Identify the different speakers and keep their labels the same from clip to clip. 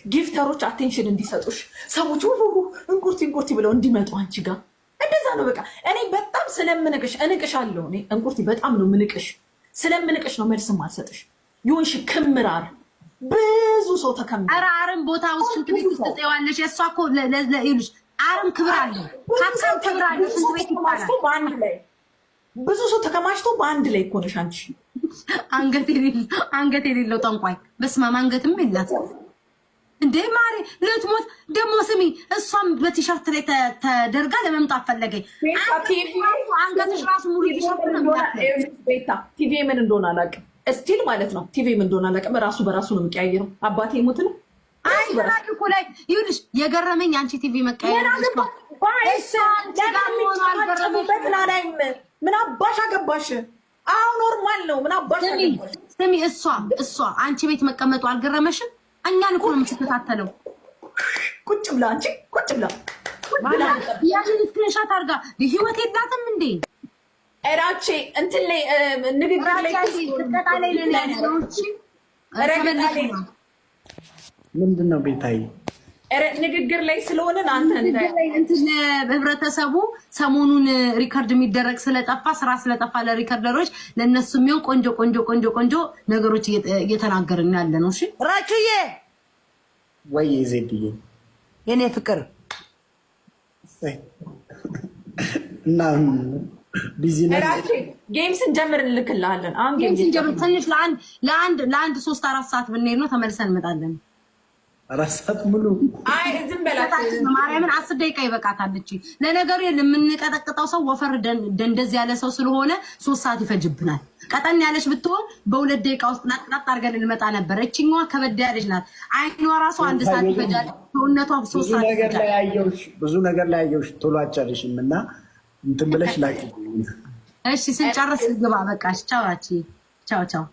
Speaker 1: ጊፍተሮች አቴንሽን እንዲሰጡሽ ሰዎች እንቁርቲ ብለው እንዲመጡ አንቺ ጋር እንደዛ ነው። በቃ እኔ በጣም ስለምንቅሽ እንቅሻለሁ። እኔ እንቁርቲ በጣም ነው ምንቅሽ። ስለምንቅሽ ነው መልስም አልሰጥሽ። ይሁንሽ ክምራር ብዙ ሰው ተከምራ
Speaker 2: አራርም ቦታ ውስጥ ሽንት ቤት ውስጥ ተጠዋለሽ። የሷ እኮ ለይሉሽ አርም ክብር አለ። ታካም ክብር አለ። ሽንት ቤት ይባላል።
Speaker 1: በአንድ ላይ ብዙ ሰው ተከማችቶ በአንድ ላይ እኮ ነሽ አንቺ።
Speaker 2: አንገት የሌለው ጠንቋይ በስማም አንገትም የላት እንዴ ማሪ ልትሞት ደግሞ ስሚ። እሷም በቲሸርት ላይ ተደርጋ ለመምጣት ፈለገኝ። አንገትሽ ራሱ ሙሉ ቲሸርት ነው።
Speaker 1: ቤታ ቲቪ ምን እንደሆነ አላውቅም። እስቲል ማለት ነው ቲቪ ምን እንደሆነ አላውቅም። ራሱ በራሱ ነው የሚቀያየረው። አባቴ ሞት ነው።
Speaker 2: አይ ራዲዮ ላይ ይኸውልሽ የገረመኝ አንቺ ቲቪ መቀያየር
Speaker 1: ምን አባሽ አገባሽ? አሁን ኖርማል ነው። ምን አባሽ አገባሽ?
Speaker 2: ስሚ እሷ አንቺ ቤት መቀመጡ አልገረመሽም? እኛን እኮ ነው የምትከታተለው።
Speaker 1: ቁጭ ብላ አንቺ ቁጭ ብላ
Speaker 2: ያንን ስክሪንሻት አድርጋ ህይወት የላትም እንዴ?
Speaker 1: እራቼ እንትን ላይ ንግግር ላይ
Speaker 2: ተቀጣላይ ለነውጪ
Speaker 3: ምንድን ነው ቤታይ
Speaker 1: ንግግር ላይ ስለሆነ አንተ
Speaker 2: እንትን ህብረተሰቡ ሰሞኑን ሪከርድ የሚደረግ ስለጠፋ ስራ ስለጠፋ ለሪከርደሮች ለነሱ የሚሆን ቆንጆ ነገሮች እየተናገርን ያለ ነው። እሺ
Speaker 4: ራቹዬ
Speaker 3: ወይ ዜድዬ
Speaker 4: የኔ ፍቅር
Speaker 3: እና ቢዚነስ
Speaker 1: ጌም ስንጀምር እንልክልሃለን። አሁን ጌም
Speaker 2: ስንጀምር ትንሽ ለአንድ 3-4 ሰዓት ብንሄድ ነው ተመልሰን እንመጣለን።
Speaker 3: 4 ሰዓት ሙሉ
Speaker 1: አይ ዝም በላት
Speaker 2: ማርያምን 10 ደቂቃ ይበቃታል። እቺ ለነገሩ የምንቀጠቅጠው ሰው ወፈር እንደዚህ ያለ ሰው ስለሆነ 3 ሰዓት ይፈጅብናል። ቀጠን ያለች ብትሆን በ2 ደቂቃ ውስጥ ናጥናጥ አድርገን እንመጣ ነበር። እቺኛዋ ከበድ ያለች ናት። አይኗ ራሱ 1 ሰዓት ይፈጃል። ሰውነቷ 3 ሰዓት ይፈጃል።
Speaker 3: ብዙ ነገር ላይ ያየሁሽ ቶሎ አጨርሽም እና እንትን ብለሽ ላኪ።
Speaker 2: እሺ ስንጨርስ ግባ። በቃሽ። ቻው አቺ ቻው።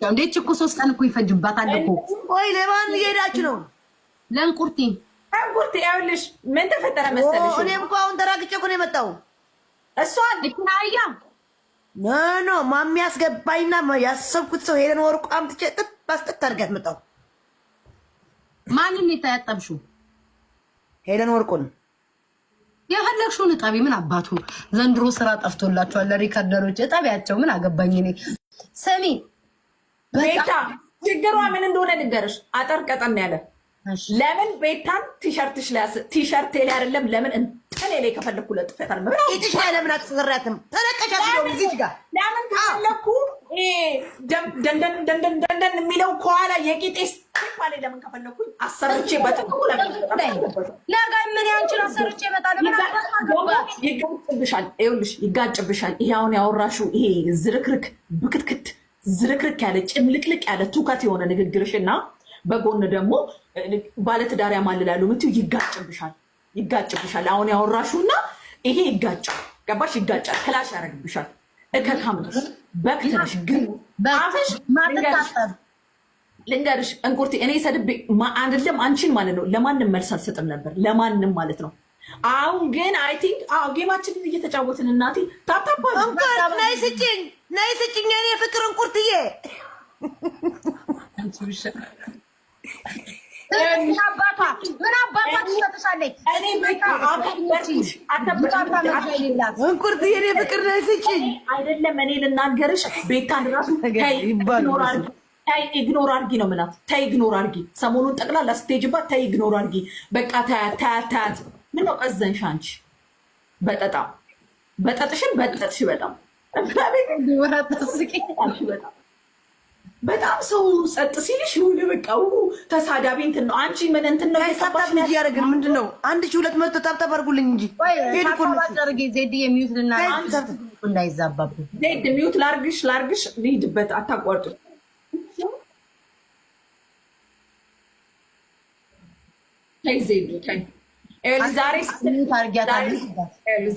Speaker 2: እንዴት እኮ 3 ቀን እኮ ይፈጅባታል እኮ።
Speaker 4: ወይ ለማን እየሄዳችሁ ነው?
Speaker 2: ለእንቁርቲ
Speaker 1: ያውልሽ ምን ተፈጠረ መሰለሽ?
Speaker 4: እኔም እኮ አሁን ተራግጬ እኮ ነው የመጣው።
Speaker 1: እሷን
Speaker 2: እትናያ
Speaker 4: ኖ ማሚ ያስገባኝና ያሰብኩት ሰው ሄደን ወርቁ አምጥቼ ጥጥ አድርጋት መጣው።
Speaker 2: ማንን የታያጠብሽው?
Speaker 4: ሄደን ወርቁን
Speaker 2: የፈለግሽውን እጠቢ። ምን አባቱ ዘንድሮ ስራ ጠፍቶላቸዋል ለሪከርደሮች። እጠቢያቸው ምን አገባኝ እኔ። ስሚ
Speaker 1: ቤታ ችግሯ ምን እንደሆነ ልንገርሽ። አጠር ቀጠን ያለ ለምን ቤታን ቲሸርትሽ ላይ ቲሸርት ላይ አይደለም ለምን እንትን ላይ ከፈለኩ ለጥፈታል ማለት ነው።
Speaker 4: እሺ ለምን አትሰራትም? ተለቀሻት ነው እዚህ ጋር
Speaker 1: ለምን ከፈለኩ ደንደን የሚለው ከኋላ የቂጤስ ባለ ለምን ከፈለኩ አሰርቼ በጥቁ
Speaker 2: ለጋይ ምን ያንቺን አሰርቼ ይመጣል። ምን
Speaker 1: ይጋጭብሻል። ይኸውልሽ ይጋጭብሻል። ይሄ አሁን ያወራሽው ይሄ ዝርክርክ ብክትክት ዝርክርክ ያለ ጭምልቅልቅ ያለ ትውከት የሆነ ንግግርሽና በጎን ደግሞ ባለትዳር ያማልላሉ ምትው ይጋጭብሻል። አሁን ያወራሹና ይሄ ይጋጫል። ገባሽ? ይጋጫል። ክላሽ ያደርግብሻል። እከካምነሽ በክትነሽ ግን አፍሽ ልንገርሽ እንቁርቲ እኔ ሰድቤ አይደለም አንቺን ማለት ነው ለማንም መልስ አልሰጥም ነበር ለማንም ማለት ነው። አሁን ግን አይ ቲንክ ጌማችንን እየተጫወትን እናቴ ታታባ
Speaker 4: ናይ ስጭኝ የኔ ፍቅር እንቁርትዬ
Speaker 2: ምን አባቷ ትሰጥሻለች?
Speaker 4: እንቁርት የኔ ፍቅር ናይ ስጭኝ
Speaker 1: አይደለም እኔ ልናገርሽ ቤታን ራሱ ታይ ኢግኖር አርጊ ነው ምላት። ታይ ኢግኖር አርጊ ሰሞኑን ጠቅላላ ስቴጅባት ታይ ኢግኖር አርጊ በቃ ታያት። ምን ነው ቀዘንሽ አንቺ በጠጥሽን በጠጥሽ በጣም ሰው ጸጥ ሲልሽ ይሁን በቃ ተሳዳቢ እንትን ነው። አንቺ ምን እንትን ነው
Speaker 4: ታጣብ ልጅ ያደርግን ምንድን ነው? 1200 ታብታብ አድርጉልኝ እንጂ
Speaker 2: ዜድ የሚዩት እንዳይዛባብኝ
Speaker 1: ዜድ ሚዩት ላርግሽ ልሂድበት። አታቋርጡ።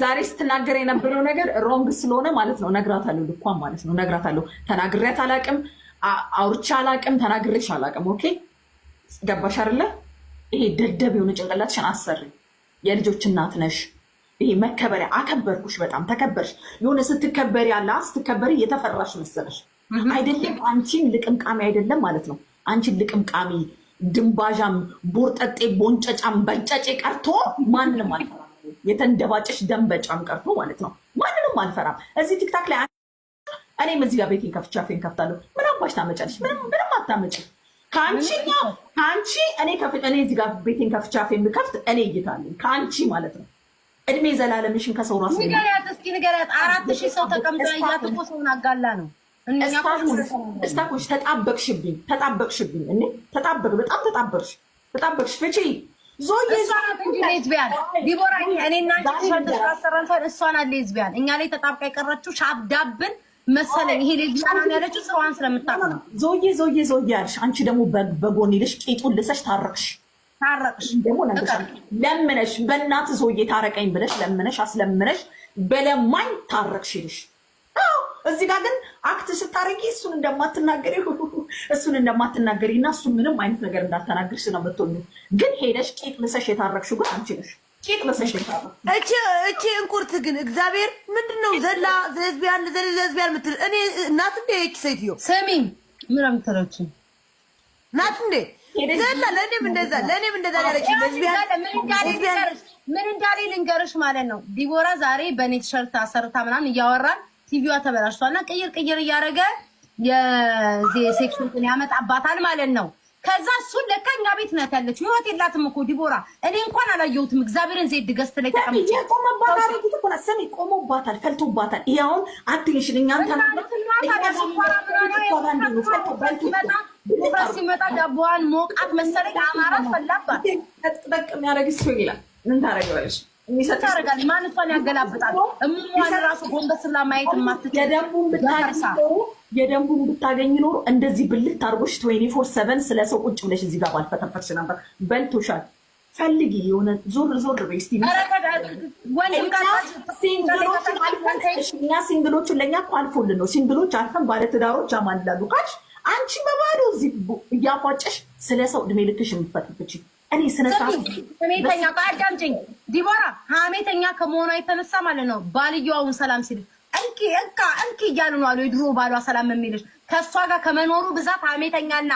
Speaker 1: ዛሬ ስትናገር የነበረው ነገር ሮንግ ስለሆነ ማለት ነው ነግራታለሁ። ልኳን ማለት ነው ነግራታለሁ። ተናግሬያት አላቅም፣ አውርቼ አላቅም፣ ተናግሬሽ አላቅም። ኦኬ ገባሽ አይደለ? ይሄ ደደብ የሆነ ጭንቅላትሽን አሰሪ። የልጆች እናት ነሽ። ይሄ መከበሪያ አከበርኩሽ፣ በጣም ተከበርሽ። የሆነ ስትከበሪ ያለ ስትከበሪ የተፈራሽ መሰለሽ አይደለም። አንቺን ልቅምቃሚ አይደለም ማለት ነው። አንቺን ልቅምቃሚ ድንባዣም ቦርጠጤ ቦንጨጫም በንጨጬ ቀርቶ ማንንም አልፈራም። የተንደባጨሽ ደንበጫም ቀርቶ ማለት ነው ማንንም አልፈራም። እዚህ ቲክታክ ላይ እኔም እዚህ ጋር ቤቴን ከፍቼ አፌን ከፍታለሁ። ምን አባሽ ታመጫለሽ? ምንም አታመጭ። ከአንቺ እኔ እዚህ ጋር ቤቴን ከፍቼ አፌን ብከፍት እኔ እይታለሁ ከአንቺ ማለት ነው። እድሜ ዘላለምሽን ከሰው ራሱ
Speaker 2: ንገሪያት እስኪ ንገሪያት። 4000 ሰው ተቀምጦ ያያት እኮ ሰውን አጋላ ነው።
Speaker 1: እስታኮሽ ተጣበቅሽብኝ እኔ በጣም ተጣበቅሽ ፍቺ ዞዬ
Speaker 2: ሌዝቢያን ዲቦራ እኔና እሷን ሌዝቢያን እኛ ላይ ተጣብቃ የቀረችው ሻብዳብን መሰለኝ። ይሄ ሌዝቢያን ያለችው ስራዋን ስለምታውቅ ነው።
Speaker 1: ዞዬ ያልሽ አንቺ ደግሞ በጎን ይልሽ ቂጡን ልሰሽ ታረቅሽ ደግሞ ለምነሽ በእናት ዞዬ ታረቀኝ ብለሽ ለምነሽ አስለምነሽ በለማኝ ታረቅሽ ይልሽ። እዚህ ጋር ግን አክት ስታረጊ እሱን እንደማትናገሪ እና እሱ ምንም አይነት ነገር እንዳትናገርሽ ነው የምትሆኚው። ግን ሄደሽ ቂጥ ልሰሽ የታረቅሽው ግን አንቺ ነሽ። ቂጥ ልሰሽ የታረቅሽ
Speaker 4: እቺ እንቁርት ግን እግዚአብሔር ምንድነው ዘላ ለዝቢያን ምትል እኔ እናት እንደ እቺ ሴትዮ
Speaker 2: ስሚ ምን አምተረች
Speaker 4: ናት እንደ ዘላ ለኔም እንደዛ ያለች
Speaker 2: ምን እንዳለ ልንገርሽ ማለት ነው። ዲቦራ ዛሬ በኔ ቲሸርት አሰርታ ምናምን እያወራን ቲቪዋ ተበላሽቷልና ቅይር እያደረገ የሴክሱን ያመጣባታል ማለት ነው። ከዛ እሱን ለካ እኛ ቤት ናት ያለችው። ህይወት የላትም እኮ ዲቦራ። እኔ እንኳን አላየሁትም። እግዚአብሔርን ዜድ ገዝት ላይ ተቀምጬ
Speaker 1: ቆሞባታል፣ ፈልቶባታል። ይሄውን አትንሽን እኛም
Speaker 2: ሲመጣ ዳቦዋን ሞቃት መሰለኝ አማራት ፈላባት።
Speaker 1: ጠቅ የሚያደርግ ሰው ይላል። ምን ታደርጊዋለሽ?
Speaker 2: ታረጋል ማን እንኳን ያገላብጣል። እሙማን ራሱ ጎንበስ ብላ ማየት ማትችል
Speaker 1: የደንቡን ብታገኝ ኖሮ እንደዚህ ብልት አድርጎሽ 24/7 ስለሰው ቁጭ ብለሽ እዚህ ጋር ባልፈተፈርሽ ነበር። በልቶሻል። ፈልጊ የሆነ ዞር በይ እስቲ። እኛ ሲንግሎቹን ለእኛ እኮ አልፎልን ነው። ሲንግሎች አልፈን ባለትዳሮች አማልላሉ ካልሽ አንቺ በባዶ እዚህ እያፏጨሽ ስለሰው እድሜ ልክሽ የምትፈትፍች እኔ
Speaker 2: ስሜተኛ አዳምጪኝ ዲቦራ። ሀሜተኛ ከመሆኗ የተነሳ ማለት ነው ባልየዋውን ሰላም ሲል እንኪ እያሉ ነው አሉ። የድሮ ባሏ ሰላም የሚልሽ ከእሷ ጋር ከመኖሩ ብዛት ሀሜተኛና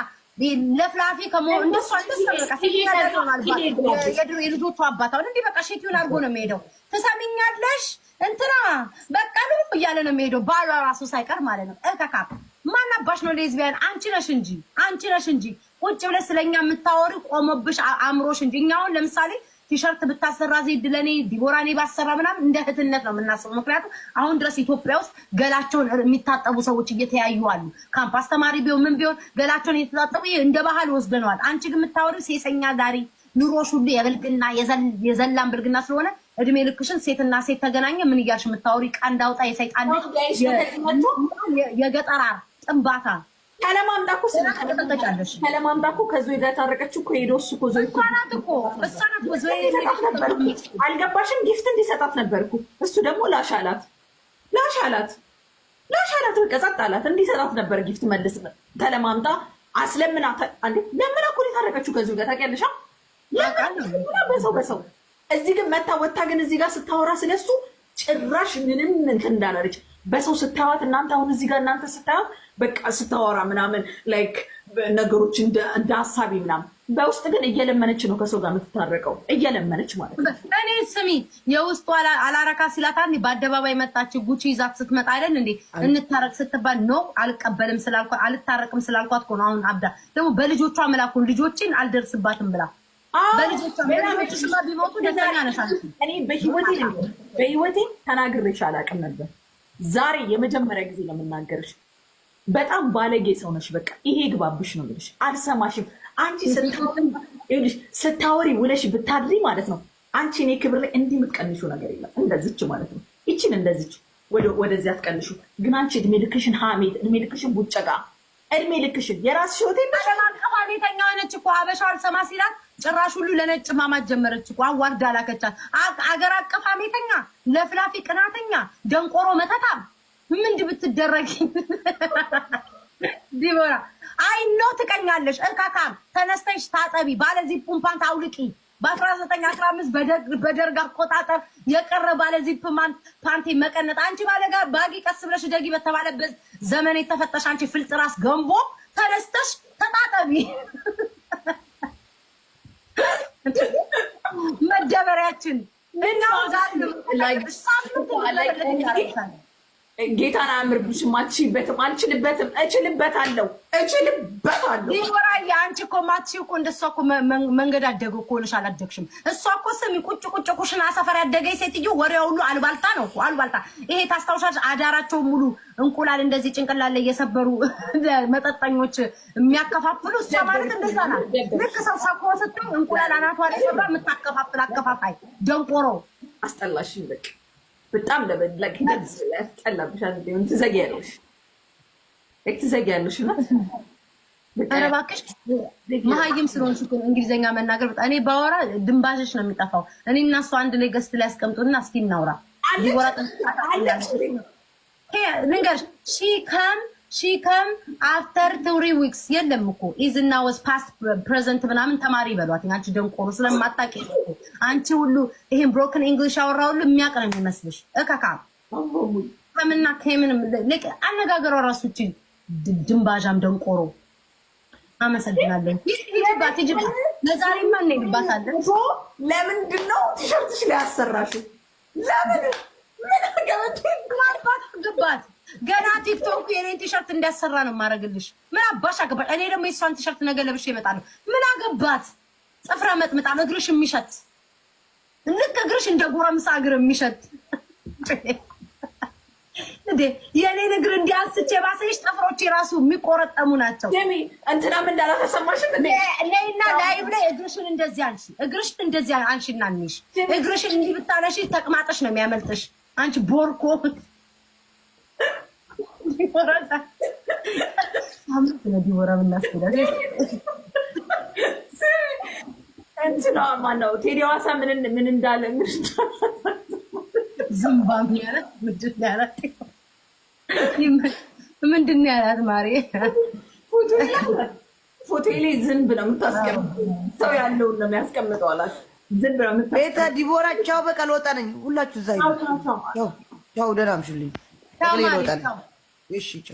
Speaker 2: ለፍላፊ ከመሆኑ እንደሷ የልጆቹ አባት አሁን እንዲህ በቃ ሼቲውን አድርጎ ነው የሚሄደው። ትሰሚኛለሽ እንትና በቃ ነው እያለ ነው የሚሄደው ባሏ ራሱ ሳይቀር ማለት ነው። እከካ ማን አባሽ ነው ሌዝቢያን? አንቺ ነሽ እንጂ ቁጭ ብለሽ ስለኛ የምታወሪ ቆመብሽ አምሮሽ እንጂ። እኛ አሁን ለምሳሌ ቲሸርት ብታሰራ ዜድ ለኔ ዲቦራ እኔ ባሰራ ምናምን እንደ እህትነት ነው የምናስበው። ምክንያቱም አሁን ድረስ ኢትዮጵያ ውስጥ ገላቸውን የሚታጠቡ ሰዎች እየተያዩ አሉ። ካምፓስ ተማሪ ቢሆን ምን ቢሆን ገላቸውን እየተጣጠቡ እንደ ባህል ወስደነዋል። አንቺ ግን የምታወሪው ሴሰኛ ዳሪ ኑሮሽ ሁሉ የብልግና የዘላን ብልግና ስለሆነ እድሜ ልክሽን ሴትና ሴት ተገናኘ ምን እያልሽ የምታወሪ ቃንዳ አውጣ የሰይጣን የገጠራ ጥንባታ
Speaker 1: ከለማምጣኩ ከዞይ ጋር ታረቀችው እኮ ሄዶ እሱ እኮ ዞይ እኮ አልገባሽም? ጊፍት እንዲሰጣት ነበርኩ። እሱ ደግሞ ላሻላት በቃ ጸጥ አላት። እንዲሰጣት ነበር ጊፍት መልስ ተለማምጣ አስለምናት። አንዴ ለምን እኮ ታረቀችው ከዞይ ጋር ታውቂያለሽ? በሰው እዚህ ግን ወታ ግን እዚህ ጋር ስታወራ ስለሱ ጭራሽ ምንም እንትን እንዳላለች በሰው ስታዋት እናንተ አሁን እዚህ ጋር እናንተ ስታዋት በቃ ስታወራ ምናምን ላይክ ነገሮች እንደ ሀሳቢ ምናምን በውስጥ ግን እየለመነች ነው ከሰው ጋር የምትታረቀው እየለመነች ማለት ነው።
Speaker 2: እኔ ስሚ የውስጡ አላረካ ሲላታ በአደባባይ መጣችው ጉቺ ይዛት ስትመጣ አይደል እንዴ እንታረቅ ስትባል ነው አልቀበልም ስላልኳት አልታረቅም ስላልኳት እኮ ነው። አሁን አብዳ ደግሞ በልጆቿ መላኩን ልጆችን አልደርስባትም ብላ በልጆቿ ቢሞቱ ደስተኛ ነሽ አንቺ።
Speaker 1: እኔ በህይወቴ ተናግሬሽ አላውቅም ነበር። ዛሬ የመጀመሪያ ጊዜ ነው የምናገርሽ። በጣም ባለጌ ሰው ነሽ። በቃ ይሄ ግባብሽ ነው የምልሽ። አልሰማሽም። አንቺ ስታወሪ ውለሽ ብታድሪ ማለት ነው አንቺ እኔ ክብር ላይ እንዲህ የምትቀንሹ ነገር የለም። እንደዚች ማለት ነው ይችን እንደዚች ወደዚህ አትቀንሹ። ግን አንቺ እድሜ ልክሽን ሀሜት፣ እድሜ ልክሽን ቡጨቃ፣ እድሜ ልክሽን የራስሽ ህይወት
Speaker 2: ቤተኛ ሆነች እኮ ሀበሻ አልሰማ ሲላት ጭራሽ ሁሉ ለነጭ ማማት ጀመረች እኮ አዋርዳ ላከቻት። አገር አቀፍ ሀሜተኛ፣ ለፍላፊ ቅናተኛ፣ ደንቆሮ መተታ ምንድ ብትደረጊ ዲቦራ አይ ነው ትቀኛለሽ። እንካካም ተነስተሽ ታጠቢ፣ ባለዚህ ፑምፓንት አውልቂ። በ1915 በደርግ አቆጣጠር የቀረ ባለዚህ ፓንቲ መቀነጥ። አንቺ ባለጋ ባጊ ቀስ ብለሽ ደጊ በተባለበት ዘመን የተፈጠሽ አንቺ ፍልጥራስ ገንቦ ተነስተሽ ተጣጠቢ። ጌታችን
Speaker 1: ጌታን አያምርብሽም፣ አትችይበትም። አልችልበትም፣ እችልበታለሁ።
Speaker 2: ዲቦራዬ አንቺ እኮ ማትችይው እኮ እንደሷ እኮ መንገድ አደገ እኮ ሆነሽ አላደግሽም። እሷ እኮ ስሚ ቁጭ ኩሽና ሰፈር ያደገች ሴትዮ ወሬዋ ሁሉ አልባልታ ነው እኮ አልባልታ። ይሄ ታስታውሻለሽ? አዳራቸው ሙሉ እንቁላል እንደዚህ ጭንቅላት ላይ እየሰበሩ መጠጠኞች የሚያከፋፍሉ እሷ ማለት እንደዛ ናት። ልክ ሰው ሰኮ ስትል እንቁላል አናቷ ላይ ሰብራ የምታከፋፍል አከፋፋይ ደንቆሮ።
Speaker 1: አስጠላሽኝ በቃ በጣም ለበለቅ ሂደት ያስጠላብሻል። እንዴ ትዘጊያለሽ ናት።
Speaker 2: ኧረ እባክሽ መሀይም ስለሆንሽ እኮ እንግሊዝኛ መናገር እኔ ባወራ ድንባሽሽ ነው የሚጠፋው። እኔ እና እሷ አንድ ላይ ገስት ላይ ያስቀምጡና እስኪ እናውራ። ልንገርሽ ሺ ከም አፍተር 3 ዊክስ የለም እኮ ኢዝና ወስ ፓስት ፕሬዘንት ምናምን ተማሪ ይበሏት። አንቺ ደንቆሮ ስለማታውቂ አንቺ ሁሉ ይሄን ብሮክን እንግሊሽ አወራ ሁሉ የሚያውቅ ነው የሚመስልሽ። እካካ ከምና ከምንም አነጋገሯ ራሱ እቺ ድንባዣም ደንቆሮ። አመሰግናለሁ። ይጅባት ለዛሬማ እንሄድባታለን።
Speaker 1: ለምንድን ነው ቲሸርትሽ ላይ አሰራሽው? ለምን ምን
Speaker 2: ገባት? ገና ቲክቶክ የኔን ቲሸርት እንዲያሰራ ነው የማደርግልሽ። ምን አባሽ አገባሽ? እኔ ደግሞ የሷን ቲሸርት ነገ ለብሼ እመጣለሁ። ምን አገባት? ጽፍራ መጥምጣ እግርሽ የሚሸት ልክ እግርሽ እንደ ጎረምሳ እግር የሚሸት እንዴ የኔን እግር እንዲያስቼ ባሰሽ ጥፍሮች ራሱ የሚቆረጠሙ ናቸው።
Speaker 1: ደሚ እንትናም እንዳላተሰማሽም
Speaker 2: ነይና ላይቭ ላይ እግርሽን እንደዚህ አንሺ፣ እግርሽን እንደዚህ አንሺና እንሽ። እግርሽን እንዲህ ብታነሺ ተቅማጥሽ ነው የሚያመልጥሽ። አንቺ ቦርኮ ዲቦራ ሳምንት ነው ዲቦራ ምናስገዳት
Speaker 1: እንትና ማነው ቴዲ ሐዋሳ ምን እንዳለ
Speaker 2: ዝምባም ያላት ምንድን ነው ያላት? ማሬ
Speaker 1: ፎቶ ላይ ዝንብ ነው የምታስቀምጠው። ሰው ያለውን ነው የሚያስቀምጠው አላት። ዝንብ ነው የምታስቀምጠው።
Speaker 4: ቤታ ዲቦራ ቻው፣ በቃ ልወጣ ነኝ። ሁላችሁ እዛ ቻው፣ ደህና አምሽልኝ። እሺ ቻው።